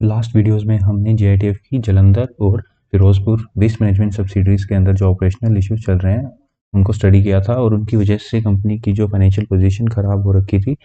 Last videos में हमने जेआईटीएफ की जालंधर और फिरोजपुर वेस्ट मैनेजमेंट सब्सिडरीज के अंदर जो ऑपरेशनल इश्यूज चल रहे हैं उनको स्टडी किया था और उनकी वजह से कंपनी की जो फाइनेंशियल पोजीशन ख़राब हो रखी थी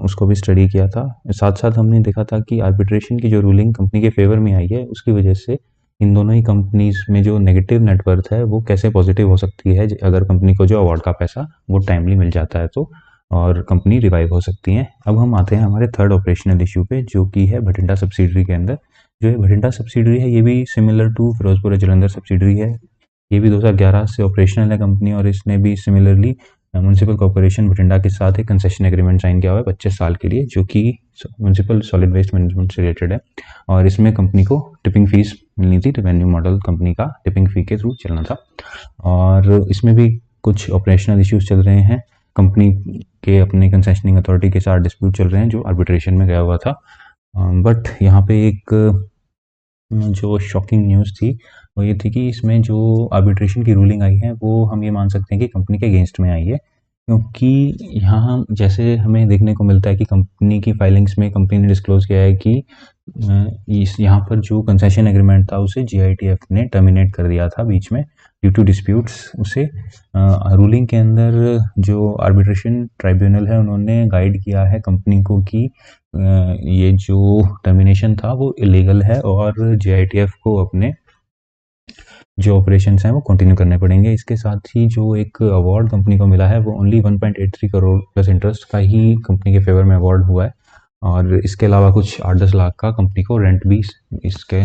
उसको भी स्टडी किया था। साथ साथ हमने देखा था कि आर्बिट्रेशन की जो रूलिंग कंपनी के फेवर में आई है उसकी वजह से इन दोनों ही कंपनीज में जो नेगेटिव नेटवर्थ है वो कैसे पॉजिटिव हो सकती है अगर कंपनी को जो अवार्ड का पैसा वो टाइमली मिल जाता है तो, और कंपनी रिवाइव हो सकती है। अब हम आते हैं हमारे थर्ड ऑपरेशनल इशू पे जो कि है भटिंडा सब्सिडरी के अंदर। जो ये भटिंडा सब्सिडरी है ये भी similar to Firozpur Jalandhar subsidiary है। ये भी 2011 से ऑपरेशनल है कंपनी और इसने भी सिमिलरली म्यूनसिपल कॉर्पोरेशन भटिंडा के साथ एक कंसेशन एग्रीमेंट साइन किया हुआ है 25 साल के लिए जो कि म्यूनसिपल सॉलिड वेस्ट मैनेजमेंट से रिलेटेड है। और इसमें कंपनी को टिपिंग फीस मिलनी थी, रेवेन्यू मॉडल कंपनी का टिपिंग फी के थ्रू चलना था। और इसमें भी कुछ ऑपरेशनल इश्यूज चल रहे हैं, कंपनी के अपने कंसेशनिंग अथॉरिटी के साथ डिस्प्यूट चल रहे हैं जो आर्बिट्रेशन में गया हुआ था। बट यहाँ पे एक जो शॉकिंग न्यूज़ थी वो ये थी कि इसमें जो आर्बिट्रेशन की रूलिंग आई है वो हम ये मान सकते हैं कि कंपनी के अगेंस्ट में आई है, क्योंकि यहाँ जैसे हमें देखने को मिलता है कि कंपनी की फाइलिंग्स में कंपनी ने डिस्क्लोज किया है कि इस यहाँ पर जो कंसेशन एग्रीमेंट था उसे जीआईटीएफ ने टर्मिनेट कर दिया था बीच में ड्यू टू डिस्प्यूट्स। उसे रूलिंग के अंदर जो आर्बिट्रेशन ट्राइब्यूनल है उन्होंने गाइड किया है कंपनी को कि ये जो टर्मिनेशन था वो इलीगल है और जेआईटीएफ को अपने जो ऑपरेशंस हैं वो कंटिन्यू करने पड़ेंगे। इसके साथ ही जो एक अवार्ड कंपनी को मिला है वो ओनली 1.83 करोड़ प्लस इंटरेस्ट का ही कंपनी के फेवर में अवार्ड हुआ है और इसके अलावा कुछ 8-10 लाख का कंपनी को रेंट भी इसके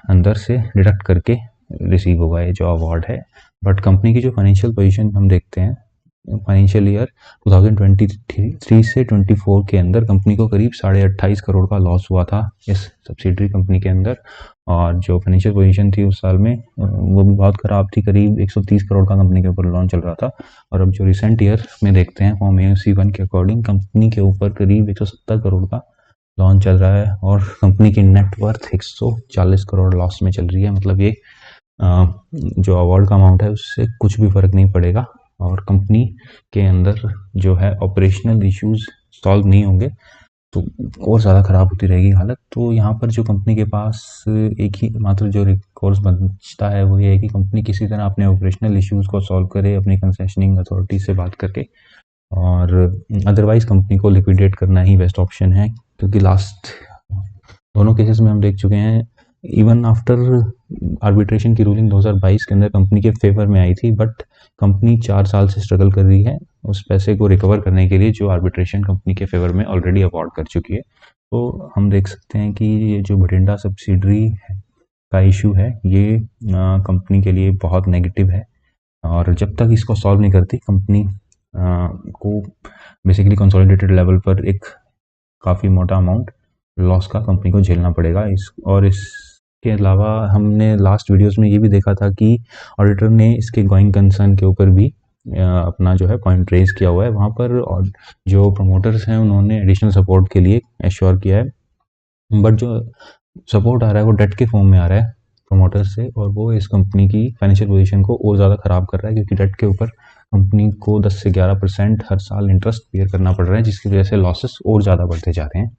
अंदर से डिडक्ट करके रिसीव हुआ है जो अवार्ड है। बट कंपनी की जो फाइनेंशियल पोजीशन हम देखते हैं फाइनेंशियल ईयर 2023 से 24 के अंदर कंपनी को करीब 28.5 करोड़ का लॉस हुआ था इस सब्सिडरी कंपनी के अंदर। और जो फाइनेंशियल पोजीशन थी उस साल में वो भी बहुत ख़राब थी, करीब 130 करोड़ का कंपनी के ऊपर लोन चल रहा था। और अब जो रिसेंट ईयर में देखते हैं फॉर्म AOC1 के अकॉर्डिंग कंपनी के ऊपर करीब 170 करोड़ का लोन चल रहा है और कंपनी की नेटवर्थ 140 करोड़ लॉस में चल रही है। मतलब ये जो अवार्ड का अमाउंट है उससे कुछ भी फ़र्क नहीं पड़ेगा और कंपनी के अंदर जो है ऑपरेशनल इश्यूज सॉल्व नहीं होंगे तो और ज़्यादा ख़राब होती रहेगी हालत। तो यहाँ पर जो कंपनी के पास एक ही मात्र जो रिकोर्स बचता है वो ये है कि कंपनी किसी तरह अपने ऑपरेशनल इश्यूज को सॉल्व करे अपनी कंसेशनिंग अथॉरिटी से बात करके, और अदरवाइज़ कंपनी को लिक्विडेट करना ही बेस्ट ऑप्शन है। क्योंकि लास्ट दोनों केसेस में हम देख चुके हैं इवन आफ्टर आर्बिट्रेशन की रूलिंग 2022 के अंदर कंपनी के फेवर में आई थी, बट कंपनी 4 साल से स्ट्रगल कर रही है उस पैसे को रिकवर करने के लिए जो आर्बिट्रेशन कंपनी के फेवर में ऑलरेडी अवार्ड कर चुकी है। तो हम देख सकते हैं कि ये जो भटिंडा सब्सिडरी का इशू है ये कंपनी के लिए बहुत नेगेटिव है और जब तक इसको सॉल्व नहीं करती कंपनी को बेसिकली कंसोलिडेटेड लेवल पर एक काफ़ी मोटा अमाउंट लॉस का कंपनी को झेलना पड़ेगा। इसके अलावा हमने लास्ट वीडियोस में ये भी देखा था कि ऑडिटर ने इसके गोइंग कंसर्न के ऊपर भी अपना जो है पॉइंट रेज किया हुआ है। वहाँ पर जो प्रमोटर्स हैं उन्होंने एडिशनल सपोर्ट के लिए एश्योर किया है, बट जो सपोर्ट आ रहा है वो डेट के फॉर्म में आ रहा है प्रमोटर्स से और वो इस कंपनी की फाइनेंशियल पोजीशन को और ज़्यादा ख़राब कर रहा है क्योंकि डेट के ऊपर कंपनी को 10 से 11% हर साल इंटरेस्ट पेयर करना पड़ रहा है जिसकी वजह से लॉसेस और ज़्यादा बढ़ते जा रहे हैं।